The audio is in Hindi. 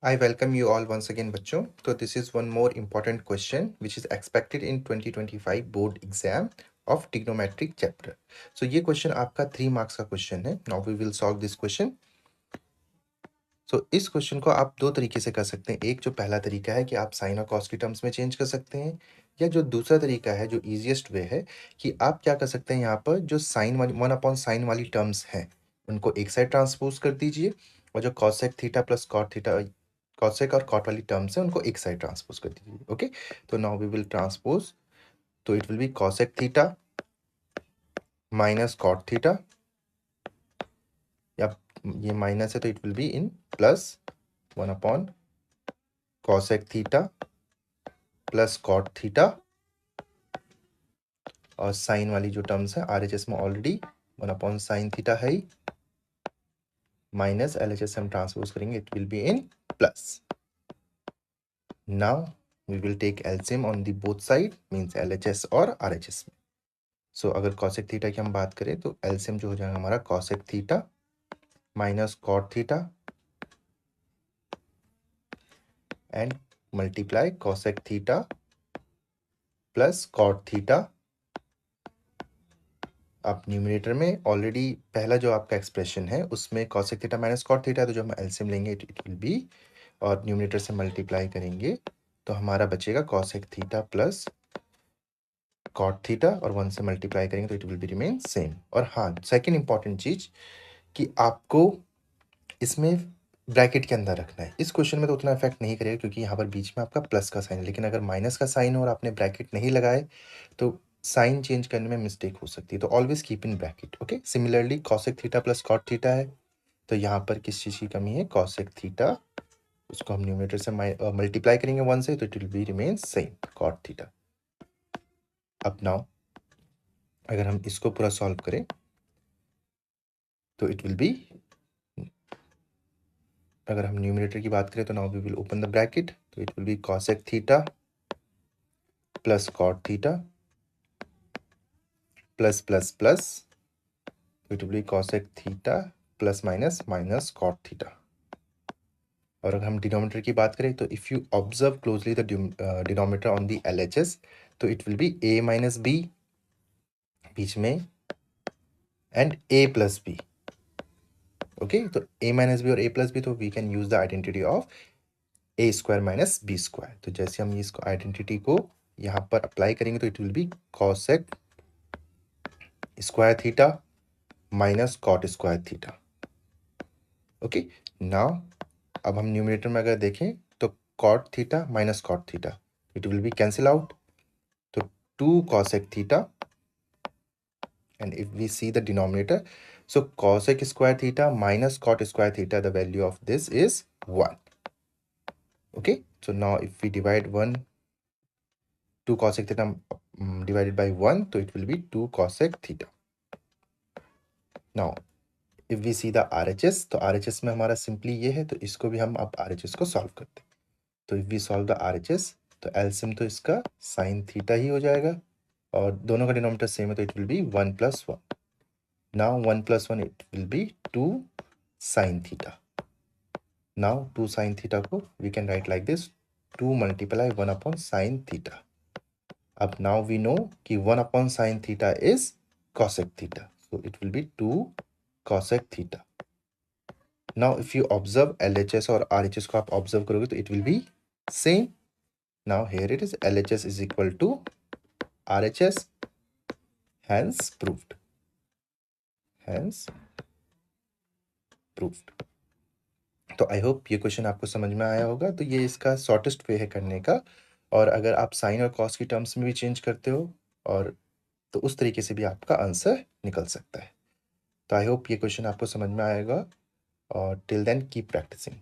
I welcome you all once again, बच्चों. So this is one more important question which is expected in 2025 board exam of trigonometric chapter. So ये question आपका 3 marks का question है. Now we will solve this question. So इस question को आप दो तरीके से कर सकते हैं. एक जो पहला तरीका है कि आप sin और cos की टर्म्स में चेंज कर सकते हैं, या जो दूसरा तरीका है जो easiest way है कि आप क्या कर सकते हैं, यहाँ पर जो sin वाली 1/sin वाली टर्म्स हैं उनको एक साइड ट्रांसपोज कर दीजिए, और जो cosec theta plus cot theta cosec और cot वाली टर्म्स हैं उनको एक साइड ट्रांसपोज कर दीजिए. ओके, तो नाउ वी विल ट्रांसपोज. तो it will be cosec theta minus cot theta, या ये माइनस है तो it will be in plus 1/cosec theta plus cot theta, और साइन वाली जो टर्म्स है RHS में ऑलरेडी 1/sin थीटा है, माइनस LHS हम ट्रांसपोज करेंगे, it will be in plus. Now we will take LCM on the both side, means LHS और RHS में. सो अगर cosec थीटा की हम बात करें तो एलसीएम जो हो जाएगा हमारा cosec theta minus cot theta and multiply cosec theta plus cot theta. अब न्यूमरेटर में ऑलरेडी पहला जो आपका एक्सप्रेशन है उसमें cosec theta minus cot theta है, तो जो हम एलसीएम लेंगे इट विल बी, और न्यूमरेटर से मल्टीप्लाई करेंगे तो हमारा बचेगा cosec theta plus cot theta, और 1 से मल्टीप्लाई करेंगे तो it will be remain same. और हाँ, सेकंड इंपॉर्टेंट चीज कि आपको इसमें ब्रैकेट के अंदर रखना है. इस क्वेश्चन में तो उतना इफेक्ट नहीं करेगा क्योंकि यहाँ पर बीच में आपका प्लस का साइन है, लेकिन अगर माइनस का साइन हो और आपने ब्रैकेट नहीं लगाए तो साइन चेंज करने में मिस्टेक हो सकती है. तो always keep in bracket. Okay, similarly cosec theta plus cot theta है, तो यहाँ पर किस चीज़ की कमी है, cosec थीटा, उसको हम न्यूमरेटर से मल्टीप्लाई करेंगे 1 से तो it will be remain same cot theta. अब नाउ अगर हम इसको पूरा सॉल्व करें तो इट विल बी, अगर हम न्यूमरेटर की बात करें तो now we will open the bracket, तो it will be cosec theta plus cot theta plus plus plus, it will be cosec theta plus minus minus cot theta. और अगर हम डिनोमिनेटर की बात करें तो if you observe closely the denominator on the LHS तो it will be a minus B बीच में and a plus B. Okay, तो a माइनस बी और a प्लस बी, तो we can use the identity of a square minus B square. तो जैसे हम इसको आइडेंटिटी को यहाँ पर अप्लाई करेंगे तो it will be cosec square theta minus cot square theta. Okay, now अब हम न्यूमरेटर में अगर देखें तो cot theta minus cot theta, it will B cancel out, तो 2 cosec theta, and if we see the denominator, so cosec square theta minus cot square theta, the value of this is 1. Okay, so now if we divide 2 cosec theta divided by 1, so it will be 2 cosec theta. Now if we see the RHS, तो RHS में हमारा सिंपली ये है, तो इसको भी हम अब RHS को सॉल्व करते हैं. तो if we solve the RHS, तो एलसीएम तो इसका sin थीटा ही हो जाएगा, और दोनों का डिनोमिनेटर सेम है तो it will B 1 + 1. Now 1 + 1 it will be 2 sin theta. Now 2 sin theta को we can write like this, 2 multiply 1/sin theta. अब now we know कि 1/sin theta is cosec theta, so it will be 2 cosec theta. Now if you observe LHS और RHS को आप observe करोगे तो it will be same. Now here it is, LHS is equal to RHS, hence proved. Hence proved. तो आई होप ये क्वेश्चन आपको समझ में आया होगा. तो ये इसका शॉर्टेस्ट वे है करने का, और अगर आप साइन और कॉस की टर्म्स में भी चेंज करते हो और तो उस तरीके से भी आपका आंसर निकल सकता है. तो आई होप ये क्वेश्चन आपको समझ में आएगा, और टिल देन कीप प्रैक्टिसिंग.